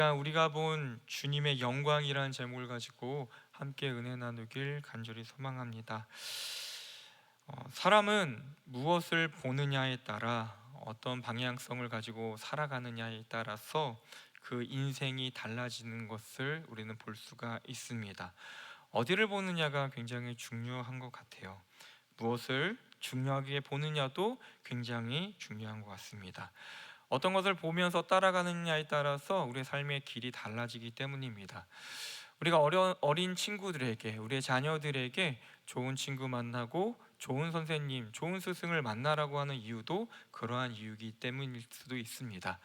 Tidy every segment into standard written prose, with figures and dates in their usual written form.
우리가 본 주님의 영광이라는 제목을 가지고 함께 은혜 나누길 간절히 소망합니다. 사람은 무엇을 보느냐에 따라 어떤 방향성을 가지고 살아가느냐에 따라서 그 인생이 달라지는 것을 우리는 볼 수가 있습니다. 어디를 보느냐가 굉장히 중요한 것 같아요. 무엇을 중요하게 보느냐도 굉장히 중요한 것 같습니다. 어떤 것을 보면서 따라가느냐에 따라서 우리의 삶의 길이 달라지기 때문입니다. 우리가 어린 친구들에게, 우리의 자녀들에게 좋은 친구 만나고 좋은 선생님, 좋은 스승을 만나라고 하는 이유도 그러한 이유이기 때문일 수도 있습니다.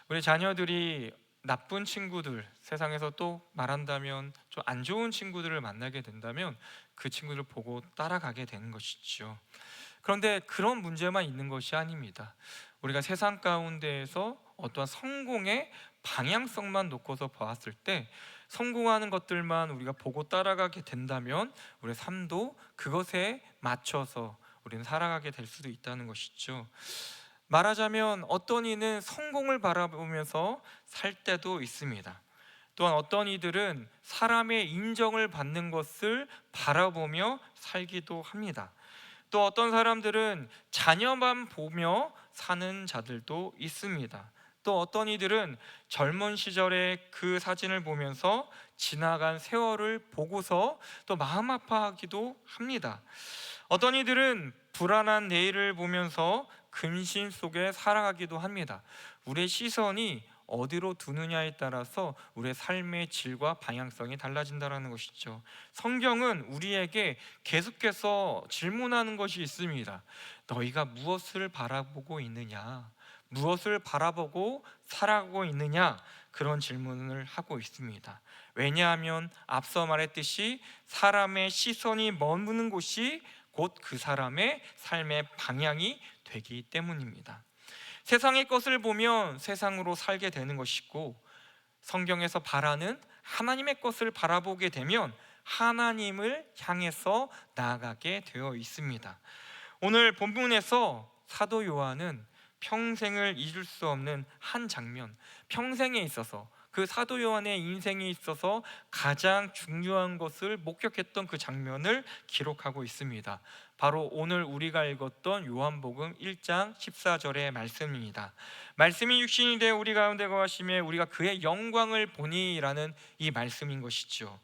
우리 자녀들이 나쁜 친구들, 세상에서 또 말한다면 좀 안 좋은 친구들을 만나게 된다면 그 친구들을 보고 따라가게 되는 것이죠. 그런데 그런 문제만 있는 것이 아닙니다. 우리가 세상 가운데에서 어떠한 성공의 방향성만 놓고서 보았을 때 성공하는 것들만 우리가 보고 따라가게 된다면 우리의 삶도 그것에 맞춰서 우리는 살아가게 될 수도 있다는 것이죠. 말하자면 어떤 이는 성공을 바라보면서 살 때도 있습니다. 또한 어떤 이들은 사람의 인정을 받는 것을 바라보며 살기도 합니다. 또 어떤 사람들은 자녀만 보며 사는 자들도 있습니다. 또 어떤 이들은 젊은 시절의 그 사진을 보면서 지나간 세월을 보고서 또 마음 아파하기도 합니다. 어떤 이들은 불안한 내일을 보면서 근심 속에 살아가기도 합니다. 우리의 시선이 어디로 두느냐에 따라서 우리의 삶의 질과 방향성이 달라진다는 것이죠. 성경은 우리에게 계속해서 질문하는 것이 있습니다. 너희가 무엇을 바라보고 있느냐? 무엇을 바라보고 살아가고 있느냐? 그런 질문을 하고 있습니다. 왜냐하면 앞서 말했듯이 사람의 시선이 머무는 곳이 곧 그 사람의 삶의 방향이 되기 때문입니다. 세상의 것을 보면 세상으로 살게 되는 것이고, 성경에서 바라는 하나님의 것을 바라보게 되면 하나님을 향해서 나아가게 되어 있습니다. 오늘 본문에서 사도 요한은 평생을 잊을 수 없는 한 장면, 평생에 있어서 그 사도 요한의 인생에 있어서 가장 중요한 것을 목격했던 그 장면을 기록하고 있습니다. 바로 오늘 우리가 읽었던 요한복음 1장 14절의 말씀입니다. 말씀이 육신이 되어 우리 가운데 거하시매 우리가 그의 영광을 보니라는 이 말씀인 것이죠.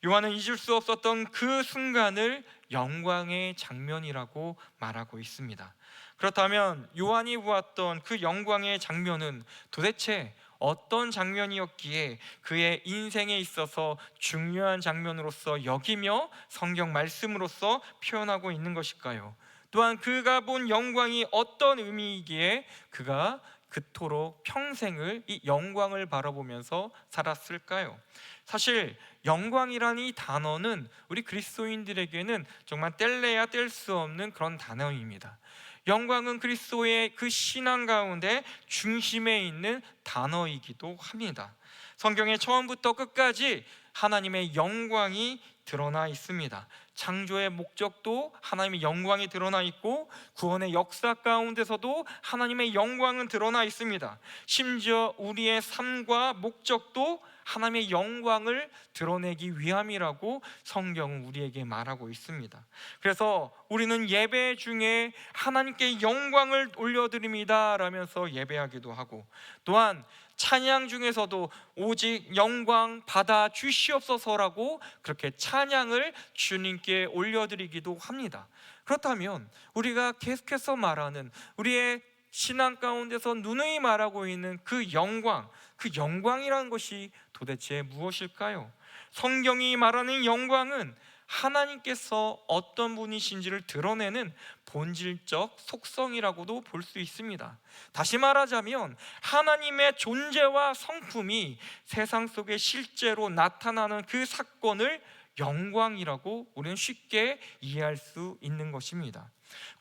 요한은 잊을 수 없었던 그 순간을 영광의 장면이라고 말하고 있습니다. 그렇다면 요한이 보았던 그 영광의 장면은 도대체 어떤 장면이었기에 그의 인생에 있어서 중요한 장면으로서 여기며 성경 말씀으로서 표현하고 있는 것일까요? 또한 그가 본 영광이 어떤 의미이기에 그가 그토록 평생을 이 영광을 바라보면서 살았을까요? 사실 영광이라는 이 단어는 우리 그리스도인들에게는 정말 뗄래야 뗄 수 없는 그런 단어입니다. 영광은 그리스도의 그 신앙 가운데 중심에 있는 단어이기도 합니다. 성경의 처음부터 끝까지 하나님의 영광이 드러나 있습니다. 창조의 목적도 하나님의 영광이 드러나 있고, 구원의 역사 가운데서도 하나님의 영광은 드러나 있습니다. 심지어 우리의 삶과 목적도 하나님의 영광을 드러내기 위함이라고 성경은 우리에게 말하고 있습니다. 그래서 우리는 예배 중에 하나님께 영광을 올려드립니다 라면서 예배하기도 하고, 또한 찬양 중에서도 오직 영광 받아 주시옵소서라고 그렇게 찬양을 주님께 올려드리기도 합니다. 그렇다면 우리가 계속해서 말하는 우리의 신앙 가운데서 누누이 말하고 있는 그 영광이라는 것이 도대체 무엇일까요? 성경이 말하는 영광은 하나님께서 어떤 분이신지를 드러내는 본질적 속성이라고도 볼 수 있습니다. 다시 말하자면 하나님의 존재와 성품이 세상 속에 실제로 나타나는 그 사건을 영광이라고 우리는 쉽게 이해할 수 있는 것입니다.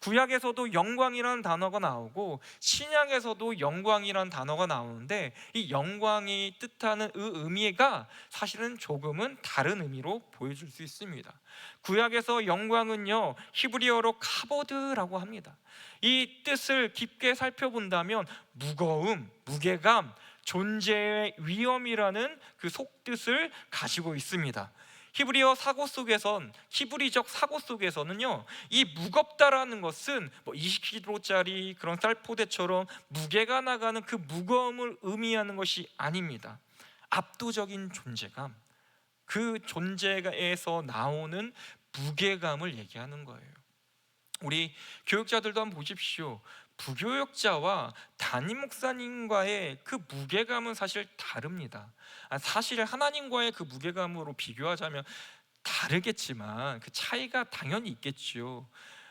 구약에서도 영광이라는 단어가 나오고 신약에서도 영광이라는 단어가 나오는데, 이 영광이 뜻하는 의미가 사실은 조금은 다른 의미로 보여줄 수 있습니다. 구약에서 영광은요, 히브리어로 카보드라고 합니다. 이 뜻을 깊게 살펴본다면 무거움, 무게감, 존재의 위험이라는 그 속뜻을 가지고 있습니다. 히브리적 사고 속에서는요, 이 무겁다라는 것은 20kg짜리 그런 쌀포대처럼 무게가 나가는 그 무거움을 의미하는 것이 아닙니다. 압도적인 존재감, 그 존재에서 나오는 무게감을 얘기하는 거예요. 우리 교육자들도 한번 보십시오. 부교육자와 담임 목사님과의 그 무게감은 사실 다릅니다. 사실 하나님과의 그 무게감으로 비교하자면 다르겠지만 그 차이가 당연히 있겠죠.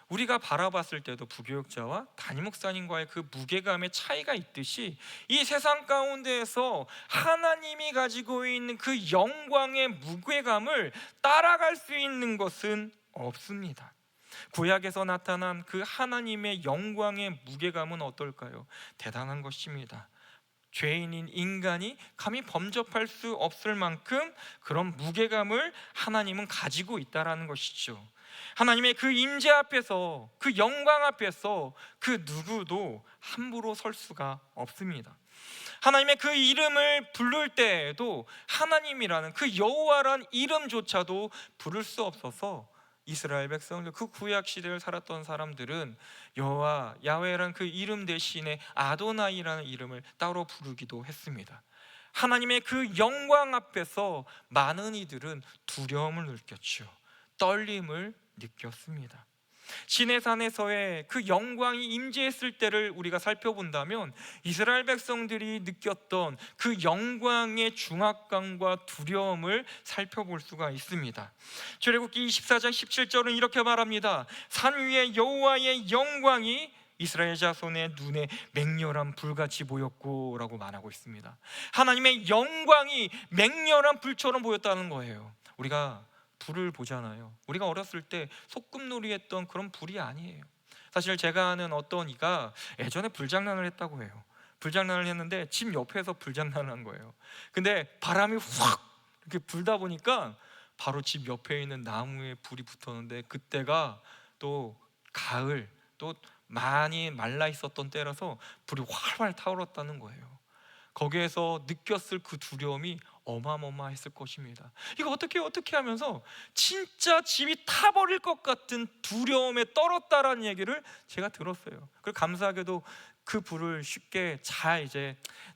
우리가 바라봤을 때도 부교육자와 담임 목사님과의 그 무게감의 차이가 있듯이 이 세상 가운데에서 하나님이 가지고 있는 그 영광의 무게감을 따라갈 수 있는 것은 없습니다. 구약에서 나타난 그 하나님의 영광의 무게감은 어떨까요? 대단한 것입니다. 죄인인 인간이 감히 범접할 수 없을 만큼 그런 무게감을 하나님은 가지고 있다는 것이죠. 하나님의 그 임재 앞에서, 그 영광 앞에서 그 누구도 함부로 설 수가 없습니다. 하나님의 그 이름을 부를 때에도 하나님이라는 그 여호와라는 이름조차도 부를 수 없어서 이스라엘 백성들, 그 구약 시대를 살았던 사람들은 여호와, 야훼라는 그 이름 대신에 아도나이라는 이름을 따로 부르기도 했습니다. 하나님의 그 영광 앞에서 많은 이들은 두려움을 느꼈죠. 떨림을 느꼈습니다. 시내산에서의 그 영광이 임재했을 때를 우리가 살펴본다면 이스라엘 백성들이 느꼈던 그 영광의 중압감과 두려움을 살펴볼 수가 있습니다. 출애굽기 24장 17절은 이렇게 말합니다. 산 위에 여호와의 영광이 이스라엘 자손의 눈에 맹렬한 불같이 보였고 라고 말하고 있습니다. 하나님의 영광이 맹렬한 불처럼 보였다는 거예요. 우리가 불을 보잖아요. 우리가 어렸을 때 소꿉놀이 했던 그런 불이 아니에요. 사실 제가 아는 어떤 이가 예전에 불장난을 했다고 해요. 불장난을 했는데 집 옆에서 불장난을 한 거예요. 근데 바람이 확 이렇게 불다 보니까 바로 집 옆에 있는 나무에 불이 붙었는데, 그때가 또 가을, 또 많이 말라 있었던 때라서 불이 활활 타오렀다는 거예요. 거기에서 느꼈을 그 두려움이 어마어마했을 것입니다. 이거 어떻게 하면서 진짜 집이 타버릴 것 같은 두려움에 떨었다라는 얘기를 제가 들었어요. 그리고 감사하게도 그 불을 쉽게 잘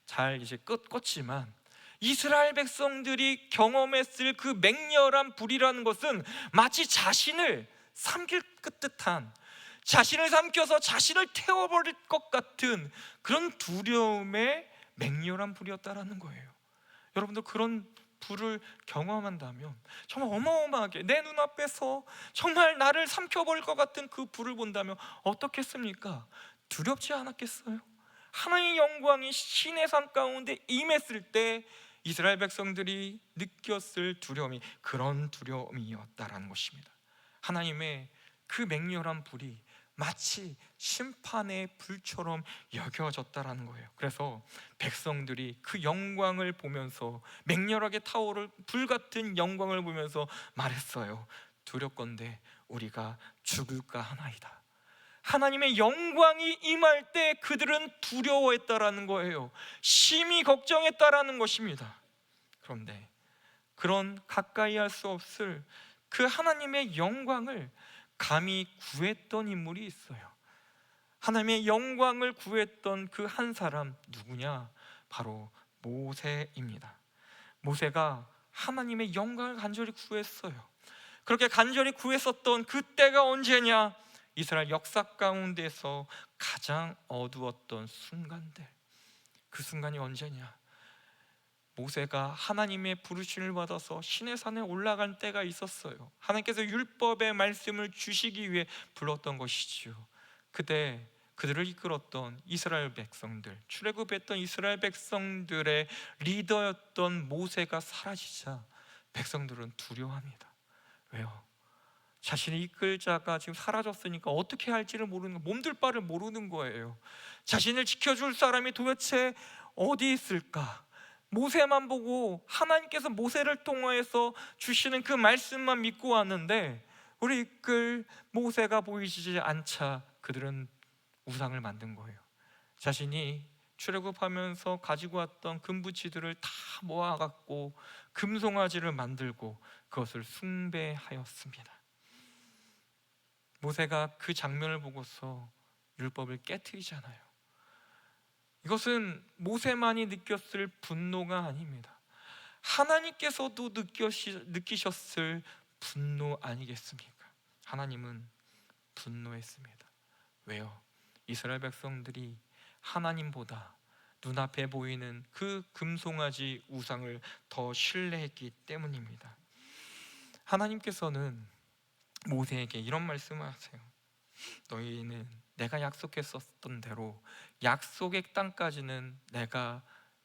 껐지만 이스라엘 백성들이 경험했을 그 맹렬한 불이라는 것은 마치 자신을 삼킬 듯한, 자신을 삼켜서 자신을 태워버릴 것 같은 그런 두려움의 맹렬한 불이었다라는 거예요. 여러분들 그런 불을 경험한다면 정말 어마어마하게 내 눈앞에서 정말 나를 삼켜버릴 것 같은 그 불을 본다면 어떻겠습니까? 두렵지 않았겠어요? 하나님의 영광이 시내산 가운데 임했을 때 이스라엘 백성들이 느꼈을 두려움이 그런 두려움이었다라는 것입니다. 하나님의 그 맹렬한 불이 마치 심판의 불처럼 여겨졌다라는 거예요. 그래서 백성들이 그 영광을 보면서, 맹렬하게 타오를 불같은 영광을 보면서 말했어요. 두렵건대 우리가 죽을까 하나이다. 하나님의 영광이 임할 때 그들은 두려워했다라는 거예요. 심히 걱정했다라는 것입니다. 그런데 그런 가까이 할 수 없을 그 하나님의 영광을 감히 구했던 인물이 있어요. 하나님의 영광을 구했던 그 한 사람 누구냐? 바로 모세입니다. 모세가 하나님의 영광을 간절히 구했어요. 그렇게 간절히 구했었던 그때가 언제냐? 이스라엘 역사 가운데서 가장 어두웠던 순간들, 그 순간이 언제냐? 모세가 하나님의 부르심을 받아서 시내산에 올라간 때가 있었어요. 하나님께서 율법의 말씀을 주시기 위해 불렀던 것이지요. 그때 그들을 이끌었던 이스라엘 백성들, 출애굽했던 이스라엘 백성들의 리더였던 모세가 사라지자 백성들은 두려워합니다. 왜요? 자신의 이끌 자가 지금 사라졌으니까 어떻게 할지를 모르는, 몸둘 바를 모르는 거예요. 자신을 지켜줄 사람이 도대체 어디 있을까? 모세만 보고 하나님께서 모세를 통해서 주시는 그 말씀만 믿고 왔는데 우리 이끌 모세가 보이지 않자 그들은 우상을 만든 거예요. 자신이 출애굽하면서 가지고 왔던 금부치들을 다 모아갖고 금송아지를 만들고 그것을 숭배하였습니다. 모세가 그 장면을 보고서 율법을 깨트리잖아요. 이것은 모세만이 느꼈을 분노가 아닙니다. 하나님께서도 느끼셨을 분노 아니겠습니까? 하나님은 분노했습니다. 왜요? 이스라엘 백성들이 하나님보다 눈앞에 보이는 그 금송아지 우상을 더 신뢰했기 때문입니다. 하나님께서는 모세에게 이런 말씀을 하세요. 너희는 내가 약속했었던 대로 약속의 땅까지는 내가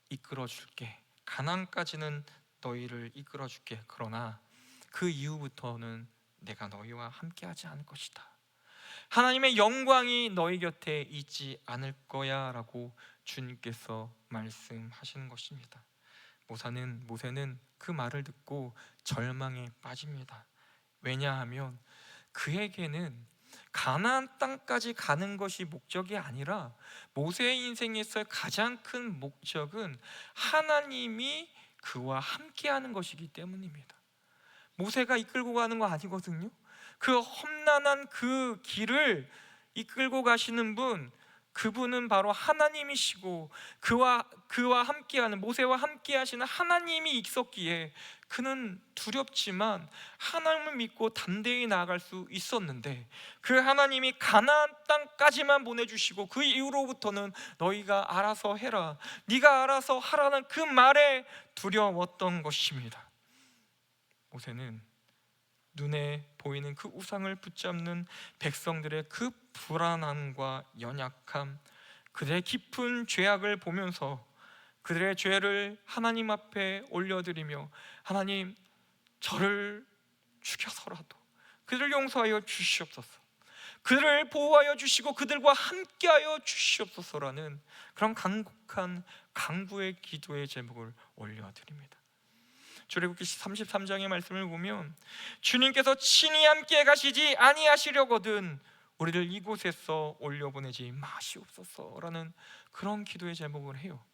이끌어 줄게. 가나안까지는 너희를 이끌어 줄게. 그러나 그 이후부터는 내가 너희와 함께하지 않을 것이다. 하나님의 영광이 너희 곁에 있지 않을 거야 라고 주님께서 말씀하시는 것입니다. 모세는 그 말을 듣고 절망에 빠집니다. 왜냐하면 그에게는 가나안 땅까지 가는 것이 목적이 아니라 모세의 인생에서 가장 큰 목적은 하나님이 그와 함께하는 것이기 때문입니다. 모세가 이끌고 가는 거 아니거든요. 그 험난한 그 길을 이끌고 가시는 분, 그분은 바로 하나님이시고 그와 함께하는, 모세와 함께하시는 하나님이 있었기에 그는 두렵지만 하나님을 믿고 담대히 나아갈 수 있었는데, 그 하나님이 가나안 땅까지만 보내주시고 그 이후로부터는 너희가 알아서 해라, 네가 알아서 하라는 그 말에 두려웠던 것입니다. 모세는 눈에 보이는 그 우상을 붙잡는 백성들의 그 불안함과 연약함, 그들의 깊은 죄악을 보면서 그들의 죄를 하나님 앞에 올려드리며, 하나님, 저를 죽여서라도 그들을 용서하여 주시옵소서, 그들을 보호하여 주시고 그들과 함께하여 주시옵소서라는 그런 간곡한 간구의 기도의 제목을 올려드립니다. 출애굽기 33장의 말씀을 보면 주님께서 친히 함께 가시지 아니하시려거든 우리를 이곳에서 올려보내지 마시옵소서라는 그런 기도의 제목을 해요.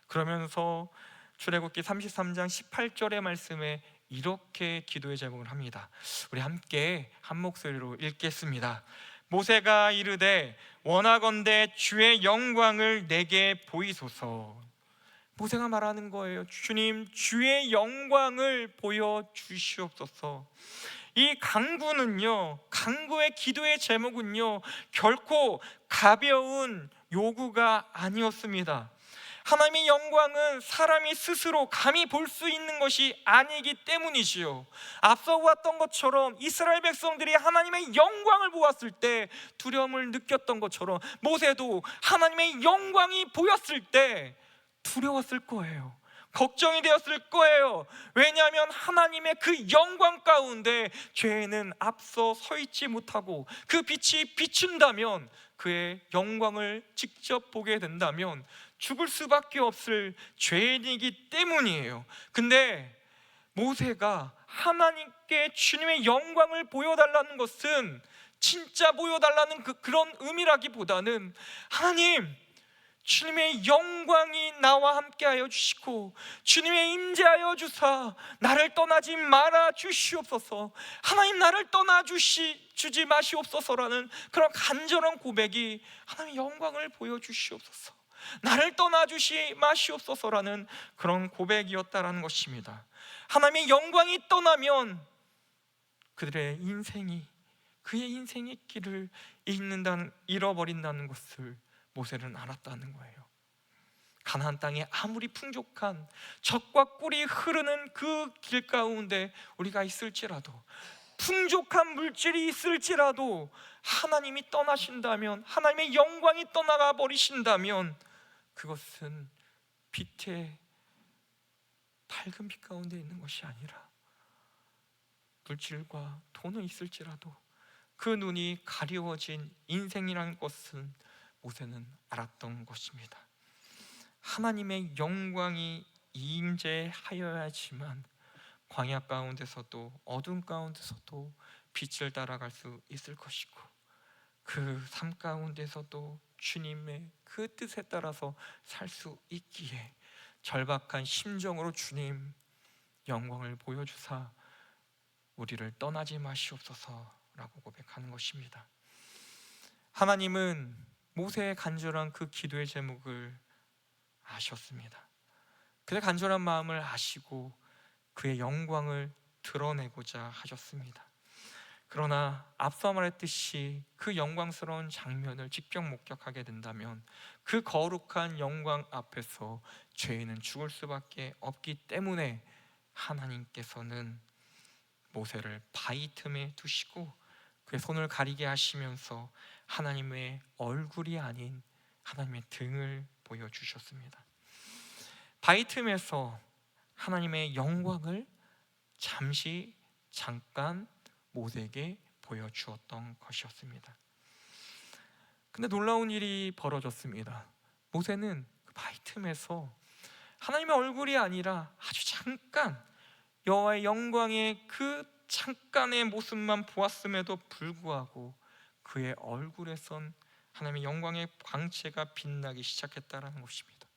그러면서 출애굽기 33장 18절의 말씀에 이렇게 기도의 제목을 합니다. 우리 함께 한 목소리로 읽겠습니다. 모세가 이르되 원하건대 주의 영광을 내게 보이소서. 모세가 말하는 거예요. 주님, 주의 영광을 보여주시옵소서. 이 간구는요, 간구의 기도의 제목은요, 결코 가벼운 요구가 아니었습니다. 하나님의 영광은 사람이 스스로 감히 볼 수 있는 것이 아니기 때문이지요. 앞서 보았던 것처럼 이스라엘 백성들이 하나님의 영광을 보았을 때 두려움을 느꼈던 것처럼 모세도 하나님의 영광이 보였을 때 두려웠을 거예요. 걱정이 되었을 거예요. 왜냐하면 하나님의 그 영광 가운데 죄는 앞서 서 있지 못하고 그 빛이 비춘다면, 그의 영광을 직접 보게 된다면 죽을 수밖에 없을 죄인이기 때문이에요. 근데 모세가 하나님께 주님의 영광을 보여달라는 것은 진짜 보여달라는 그런 의미라기보다는, 하나님, 주님의 영광이 나와 함께하여 주시고 주님의 임재하여 주사 나를 떠나지 말아 주시옵소서, 하나님 나를 주지 마시옵소서라는 그런 간절한 고백이 하나님의 영광을 보여주시옵소서, 나를 떠나주시 마시옵소서라는 그런 고백이었다라는 것입니다. 하나님의 영광이 떠나면 그의 인생의 길을 잃어버린다는 것을 모세는 알았다는 거예요. 가나안 땅에 아무리 풍족한 젖과 꿀이 흐르는 그 길 가운데 우리가 있을지라도, 풍족한 물질이 있을지라도 하나님이 떠나신다면, 하나님의 영광이 떠나가 버리신다면 그것은 빛의 밝은 빛 가운데 있는 것이 아니라, 물질과 돈은 있을지라도 그 눈이 가리워진 인생이라는 것은 모세는 알았던 것입니다. 하나님의 영광이 임재하여야지만 광야 가운데서도 어둠 가운데서도 빛을 따라갈 수 있을 것이고, 그 삶 가운데서도 주님의 그 뜻에 따라서 살 수 있기에 절박한 심정으로 주님 영광을 보여주사 우리를 떠나지 마시옵소서라고 고백하는 것입니다. 하나님은 모세의 간절한 그 기도의 제목을 아셨습니다. 그의 간절한 마음을 아시고 그의 영광을 드러내고자 하셨습니다. 그러나 앞서 말했듯이 그 영광스러운 장면을 직접 목격하게 된다면 그 거룩한 영광 앞에서 죄인은 죽을 수밖에 없기 때문에 하나님께서는 모세를 바위 틈에 두시고 그의 손을 가리게 하시면서 하나님의 얼굴이 아닌 하나님의 등을 보여주셨습니다. 바위 틈에서 하나님의 영광을 잠깐 모세에게 보여주었던 것이었습니다. 근데 놀라운 일이 벌어졌습니다. 모세는 그 바위 틈에서 하나님의 얼굴이 아니라 아주 잠깐 여호와의 영광의 그 잠깐의 모습만 보았음에도 불구하고 그의 얼굴에선 하나님의 영광의 광채가 빛나기 시작했다는 것입니다.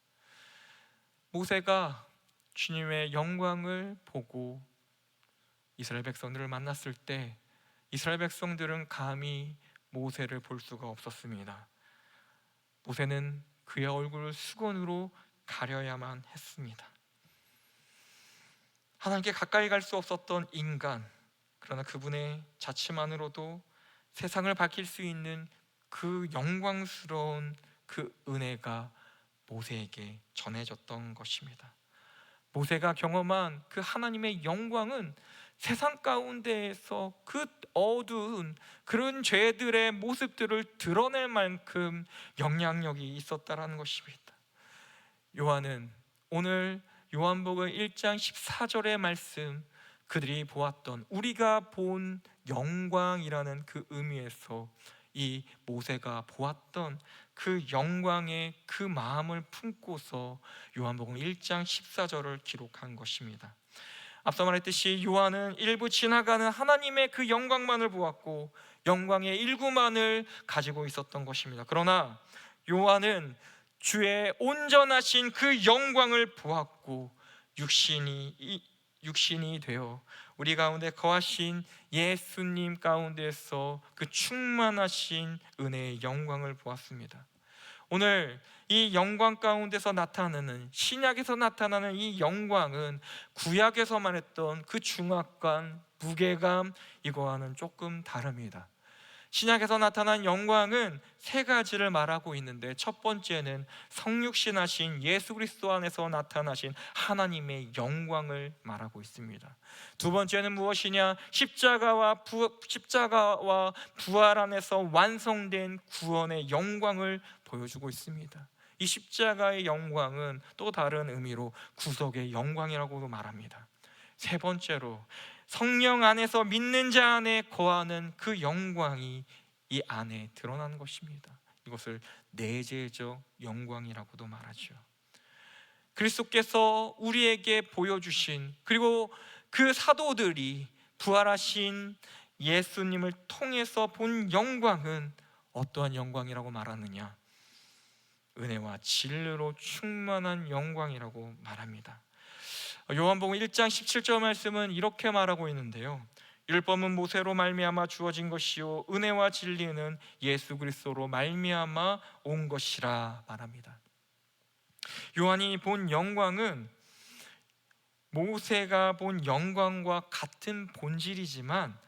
모세가 주님의 영광을 보고 이스라엘 백성들을 만났을 때 이스라엘 백성들은 감히 모세를 볼 수가 없었습니다. 모세는 그의 얼굴을 수건으로 가려야만 했습니다. 하나님께 가까이 갈 수 없었던 인간, 그러나 그분의 자체만으로도 세상을 밝힐 수 있는 그 영광스러운 그 은혜가 모세에게 전해졌던 것입니다. 모세가 경험한 그 하나님의 영광은 세상 가운데에서 그 어두운 그런 죄들의 모습들을 드러낼 만큼 영향력이 있었다는 것입니다. 요한은 오늘 요한복음 1장 14절의 말씀, 그들이 보았던, 우리가 본 영광이라는 그 의미에서 이 모세가 보았던 그 영광의 그 마음을 품고서 요한복음 1장 14절을 기록한 것입니다. 앞서 말했듯이 요한은 일부 지나가는 하나님의 그 영광만을 보았고 영광의 일부만을 가지고 있었던 것입니다. 그러나 요한은 주의 온전하신 그 영광을 보았고 육신이 되어 우리 가운데 거하신 예수님 가운데서 그 충만하신 은혜의 영광을 보았습니다. 오늘 이 영광 가운데서 나타나는, 신약에서 나타나는 이 영광은 구약에서 말했던 그 중압감, 무게감, 이거와는 조금 다릅니다. 신약에서 나타난 영광은 세 가지를 말하고 있는데, 첫 번째는 성육신하신 예수 그리스도 안에서 나타나신 하나님의 영광을 말하고 있습니다. 두 번째는 무엇이냐? 십자가와 부활 안에서 완성된 구원의 영광을 보여주고 있습니다. 이 십자가의 영광은 또 다른 의미로 구속의 영광이라고도 말합니다. 세 번째로 성령 안에서 믿는 자 안에 거하는 그 영광이 이 안에 드러나는 것입니다. 이것을 내재적 영광이라고도 말하죠. 그리스도께서 우리에게 보여주신, 그리고 그 사도들이 부활하신 예수님을 통해서 본 영광은 어떠한 영광이라고 말하느냐? 은혜와 진리로 충만한 영광이라고 말합니다. 요한복음 1장 17절 말씀은 이렇게 말하고 있는데요, 율법은 모세로 말미암아 주어진 것이요 은혜와 진리는 예수 그리스도로 말미암아 온 것이라 말합니다. 요한이 본 영광은 모세가 본 영광과 같은 본질이지만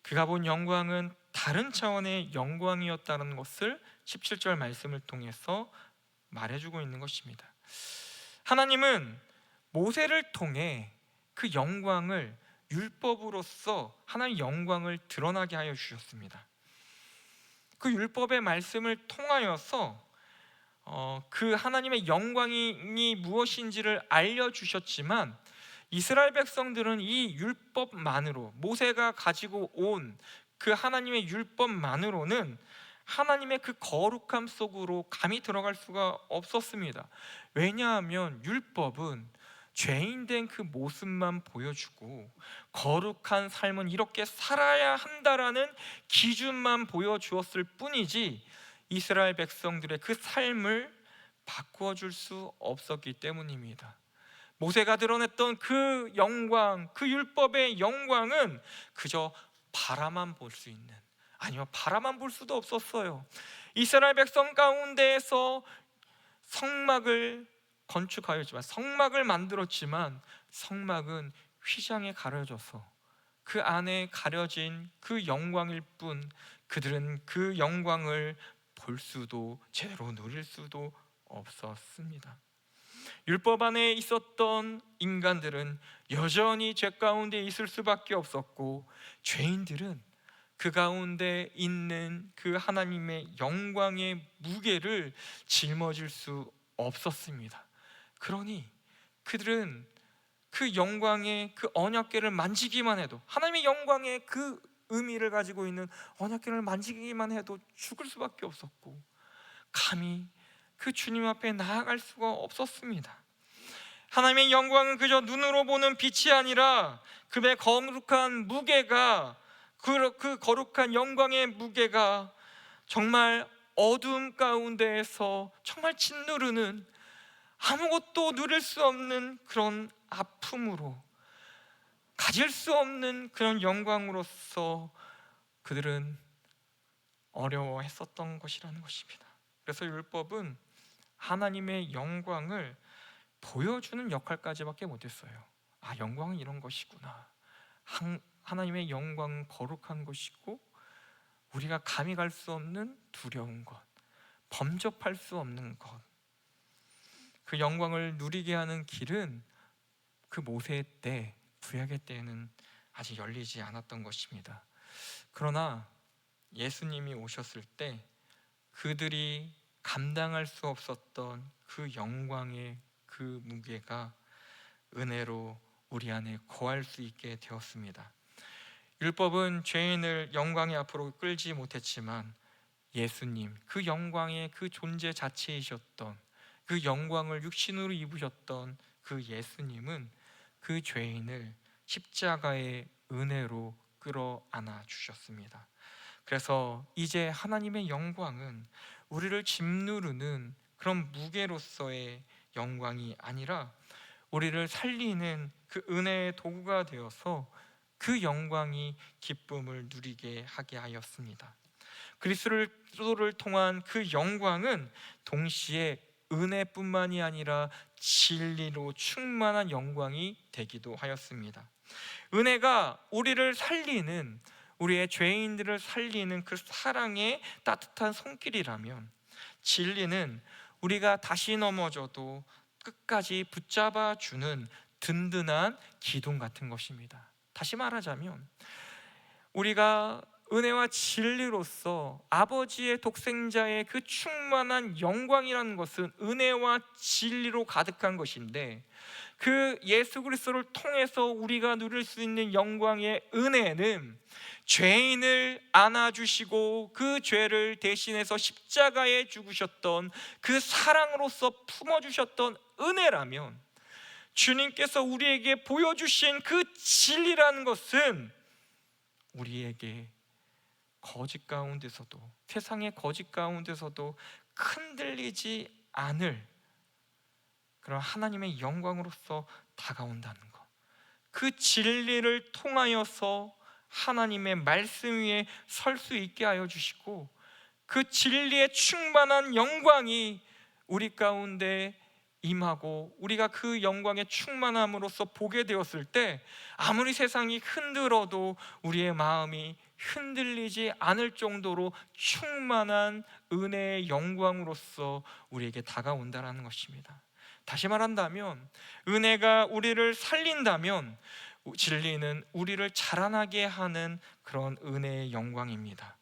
그가 본 영광은 다른 차원의 영광이었다는 것을 17절 말씀을 통해서 말해주고 있는 것입니다. 하나님은 모세를 통해 그 영광을 율법으로서 하나님의 영광을 드러나게 하여 주셨습니다. 그 율법의 말씀을 통하여서 그 하나님의 영광이 무엇인지를 알려주셨지만 이스라엘 백성들은 이 율법만으로, 모세가 가지고 온 그 하나님의 율법만으로는 하나님의 그 거룩함 속으로 감히 들어갈 수가 없었습니다. 왜냐하면 율법은 죄인된 그 모습만 보여주고 거룩한 삶은 이렇게 살아야 한다라는 기준만 보여주었을 뿐이지 이스라엘 백성들의 그 삶을 바꾸어 줄 수 없었기 때문입니다. 모세가 드러냈던 그 영광, 그 율법의 영광은 그저 바라만 볼 수 있는, 아니요, 바라만 볼 수도 없었어요. 이스라엘 백성 가운데에서 성막을 건축하였지만, 성막을 만들었지만 성막은 휘장에 가려져서 그 안에 가려진 그 영광일 뿐, 그들은 그 영광을 볼 수도 제대로 누릴 수도 없었습니다. 율법 안에 있었던 인간들은 여전히 죄 가운데 있을 수밖에 없었고, 죄인들은 그 가운데 있는 그 하나님의 영광의 무게를 짊어질 수 없었습니다. 그러니 그들은 그 영광의 그 언약궤를 만지기만 해도, 하나님의 영광의 그 의미를 가지고 있는 언약궤를 만지기만 해도 죽을 수밖에 없었고, 감히 그 주님 앞에 나아갈 수가 없었습니다. 하나님의 영광은 그저 눈으로 보는 빛이 아니라 그의 거룩한 무게가, 그 거룩한 영광의 무게가 정말 어둠 가운데에서 정말 짓누르는, 아무것도 누릴 수 없는 그런 아픔으로, 가질 수 없는 그런 영광으로서 그들은 어려워했었던 것이라는 것입니다. 그래서 율법은 하나님의 영광을 보여주는 역할까지밖에 못했어요. 아, 영광은 이런 것이구나. 하나님의 영광은 거룩한 것이고, 우리가 감히 갈 수 없는 두려운 것, 범접할 수 없는 것, 그 영광을 누리게 하는 길은 그 모세 때, 구약의 때에는 아직 열리지 않았던 것입니다. 그러나 예수님이 오셨을 때 그들이 감당할 수 없었던 그 영광의 그 무게가 은혜로 우리 안에 거할 수 있게 되었습니다. 율법은 죄인을 영광의 앞으로 끌지 못했지만 예수님, 그 영광의 그 존재 자체이셨던, 그 영광을 육신으로 입으셨던 그 예수님은 그 죄인을 십자가의 은혜로 끌어안아 주셨습니다. 그래서 이제 하나님의 영광은 우리를 짓누르는 그런 무게로서의 영광이 아니라 우리를 살리는 그 은혜의 도구가 되어서 그 영광이 기쁨을 누리게 하게 하였습니다. 그리스도를 통한 그 영광은 동시에 은혜뿐만이 아니라 진리로 충만한 영광이 되기도 하였습니다. 은혜가 우리를 살리는, 우리의 죄인들을 살리는 그 사랑의 따뜻한 손길이라면, 진리는 우리가 다시 넘어져도 끝까지 붙잡아 주는 든든한 기둥 같은 것입니다. 다시 말하자면 우리가 은혜와 진리로서 아버지의 독생자의 그 충만한 영광이라는 것은 은혜와 진리로 가득한 것인데, 그 예수 그리스도를 통해서 우리가 누릴 수 있는 영광의 은혜는 죄인을 안아주시고 그 죄를 대신해서 십자가에 죽으셨던 그 사랑으로서 품어주셨던 은혜라면, 주님께서 우리에게 보여주신 그 진리라는 것은 우리에게 거짓 가운데서도, 세상의 거짓 가운데서도 흔들리지 않을 그런 하나님의 영광으로서 다가온다는 것, 그 진리를 통하여서 하나님의 말씀 위에 설 수 있게 하여 주시고, 그 진리의 충만한 영광이 우리 가운데 임하고 우리가 그 영광의 충만함으로써 보게 되었을 때 아무리 세상이 흔들어도 우리의 마음이 흔들리지 않을 정도로 충만한 은혜의 영광으로서 우리에게 다가온다는 것입니다. 다시 말한다면 은혜가 우리를 살린다면 진리는 우리를 자라나게 하는 그런 은혜의 영광입니다.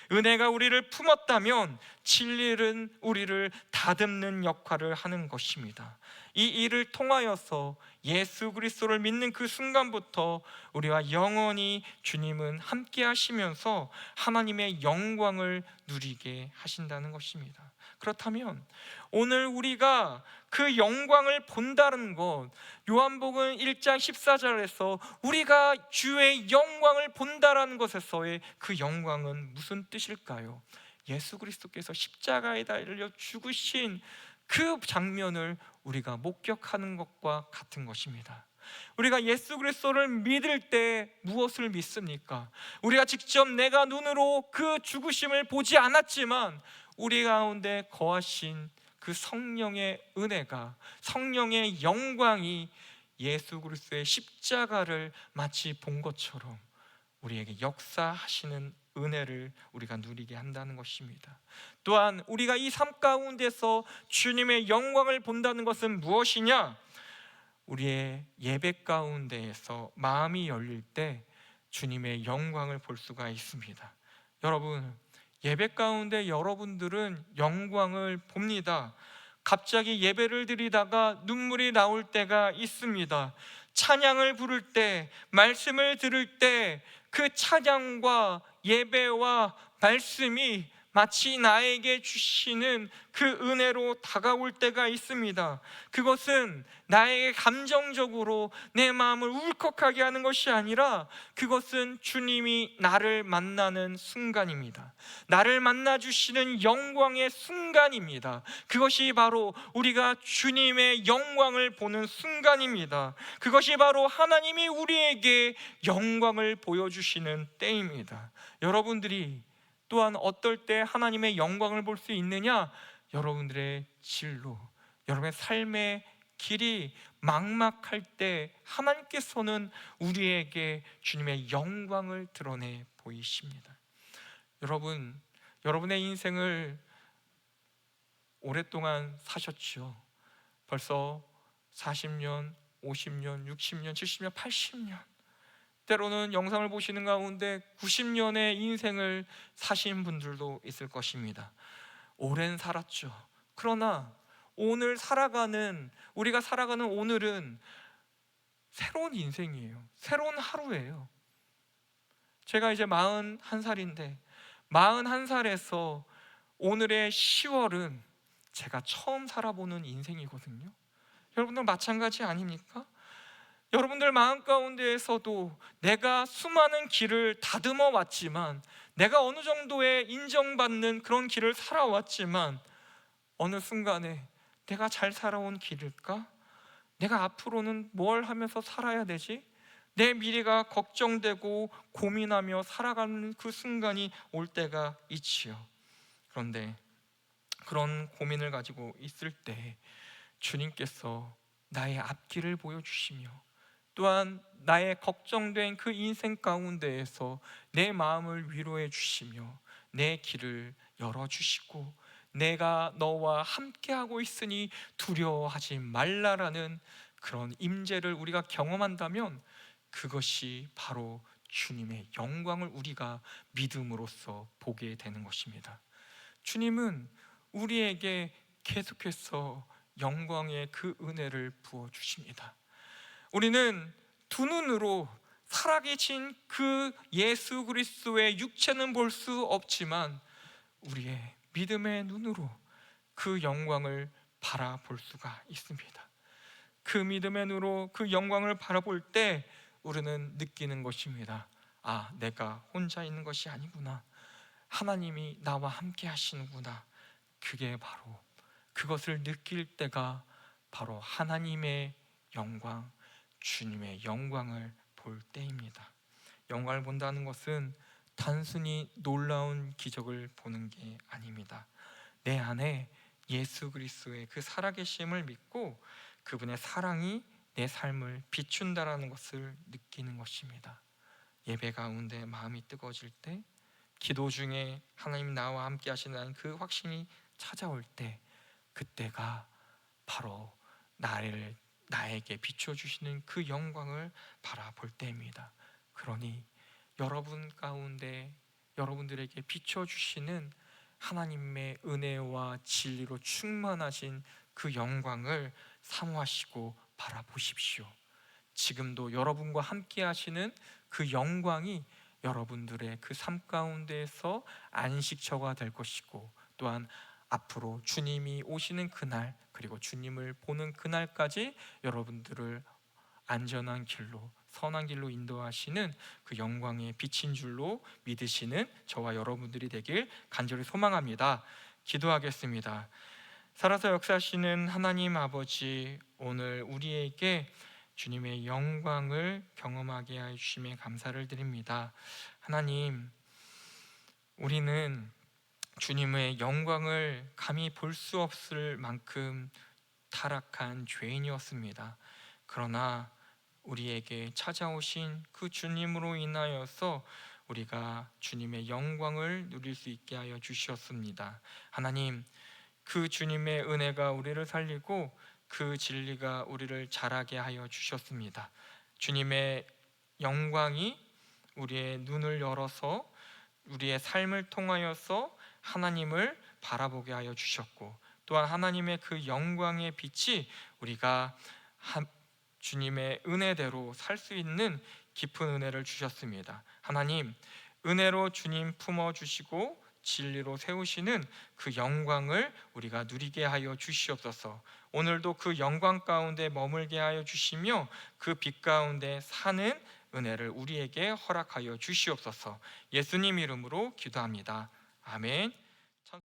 은혜가 우리를 품었다면 진리는 우리를 다듬는 역할을 하는 것입니다. 이 일을 통하여서 예수 그리스도를 믿는 그 순간부터 우리와 영원히 주님은 함께 하시면서 하나님의 영광을 누리게 하신다는 것입니다. 그렇다면 오늘 우리가 그 영광을 본다는 것, 요한복음 1장 14절에서 우리가 주의 영광을 본다라는 것에서의 그 영광은 무슨 뜻일까요? 예수 그리스도께서 십자가에 달려 죽으신 그 장면을 우리가 목격하는 것과 같은 것입니다. 우리가 예수 그리스도를 믿을 때 무엇을 믿습니까? 우리가 직접 내가 눈으로 그 죽으심을 보지 않았지만 우리 가운데 거하신 그 성령의 은혜가, 성령의 영광이 예수 그리스도의 십자가를 마치 본 것처럼 우리에게 역사하시는 은혜를 우리가 누리게 한다는 것입니다. 또한 우리가 이 삶 가운데서 주님의 영광을 본다는 것은 무엇이냐? 우리의 예배 가운데에서 마음이 열릴 때 주님의 영광을 볼 수가 있습니다. 여러분, 예배 가운데 여러분들은 영광을 봅니다. 갑자기 예배를 드리다가 눈물이 나올 때가 있습니다. 찬양을 부를 때, 말씀을 들을 때 그 찬양과 예배와 말씀이 마치 나에게 주시는 그 은혜로 다가올 때가 있습니다. 그것은 나에게 감정적으로 내 마음을 울컥하게 하는 것이 아니라 그것은 주님이 나를 만나는 순간입니다. 나를 만나 주시는 영광의 순간입니다. 그것이 바로 우리가 주님의 영광을 보는 순간입니다. 그것이 바로 하나님이 우리에게 영광을 보여주시는 때입니다. 여러분들이 또한 어떨 때 하나님의 영광을 볼 수 있느냐? 여러분들의 진로, 여러분의 삶의 길이 막막할 때 하나님께서는 우리에게 주님의 영광을 드러내 보이십니다. 여러분, 여러분의 인생을 오랫동안 사셨죠. 벌써 40년, 50년, 60년, 70년, 80년, 때로는 영상을 보시는 가운데 90년의 인생을 사신 분들도 있을 것입니다. 오랜 살았죠. 그러나 오늘 우리가 살아가는 오늘은 새로운 인생이에요. 새로운 하루예요. 제가 이제 41살인데 41살에서 오늘의 10월은 제가 처음 살아보는 인생이거든요. 여러분들 마찬가지 아닙니까? 여러분들 마음 가운데에서도 내가 수많은 길을 다듬어 왔지만, 내가 어느 정도의 인정받는 그런 길을 살아왔지만 어느 순간에 내가 잘 살아온 길일까? 내가 앞으로는 뭘 하면서 살아야 되지? 내 미래가 걱정되고 고민하며 살아가는 그 순간이 올 때가 있지요. 그런데 그런 고민을 가지고 있을 때 주님께서 나의 앞길을 보여주시며 또한 나의 걱정된 그 인생 가운데에서 내 마음을 위로해 주시며 내 길을 열어주시고 내가 너와 함께하고 있으니 두려워하지 말라라는 그런 임재를 우리가 경험한다면 그것이 바로 주님의 영광을 우리가 믿음으로써 보게 되는 것입니다. 주님은 우리에게 계속해서 영광의 그 은혜를 부어주십니다. 우리는 두 눈으로 살아계신 그 예수 그리스도의 육체는 볼 수 없지만 우리의 믿음의 눈으로 그 영광을 바라볼 수가 있습니다. 그 믿음의 눈으로 그 영광을 바라볼 때 우리는 느끼는 것입니다. 아, 내가 혼자 있는 것이 아니구나. 하나님이 나와 함께 하시는구나. 그게 바로, 그것을 느낄 때가 바로 하나님의 영광, 주님의 영광을 볼 때입니다. 영광을 본다는 것은 단순히 놀라운 기적을 보는 게 아닙니다. 내 안에 예수 그리스도의 그 살아계심을 믿고 그분의 사랑이 내 삶을 비춘다라는 것을 느끼는 것입니다. 예배 가운데 마음이 뜨거워질 때, 기도 중에 하나님 나와 함께 하신다는 그 확신이 찾아올 때, 그때가 바로 나에게 비춰주시는 그 영광을 바라볼 때입니다. 그러니 여러분 가운데 여러분들에게 비춰주시는 하나님의 은혜와 진리로 충만하신 그 영광을 사모하시고 바라보십시오. 지금도 여러분과 함께 하시는 그 영광이 여러분들의 그 삶 가운데에서 안식처가 될 것이고 또한 앞으로 주님이 오시는 그날, 그리고 주님을 보는 그날까지 여러분들을 안전한 길로, 선한 길로 인도하시는 그 영광의 빛인 줄로 믿으시는 저와 여러분들이 되길 간절히 소망합니다. 기도하겠습니다. 살아서 역사하시는 하나님 아버지, 오늘 우리에게 주님의 영광을 경험하게 해 주심에 감사를 드립니다. 하나님, 우리는 주님의 영광을 감히 볼 수 없을 만큼 타락한 죄인이었습니다. 그러나 우리에게 찾아오신 그 주님으로 인하여서 우리가 주님의 영광을 누릴 수 있게 하여 주셨습니다. 하나님, 그 주님의 은혜가 우리를 살리고 그 진리가 우리를 자라게 하여 주셨습니다. 주님의 영광이 우리의 눈을 열어서 우리의 삶을 통하여서 하나님을 바라보게 하여 주셨고, 또한 하나님의 그 영광의 빛이 우리가 주님의 은혜대로 살 수 있는 깊은 은혜를 주셨습니다. 하나님, 은혜로 주님 품어주시고 진리로 세우시는 그 영광을 우리가 누리게 하여 주시옵소서. 오늘도 그 영광 가운데 머물게 하여 주시며 그 빛 가운데 사는 은혜를 우리에게 허락하여 주시옵소서. 예수님 이름으로 기도합니다. 아멘.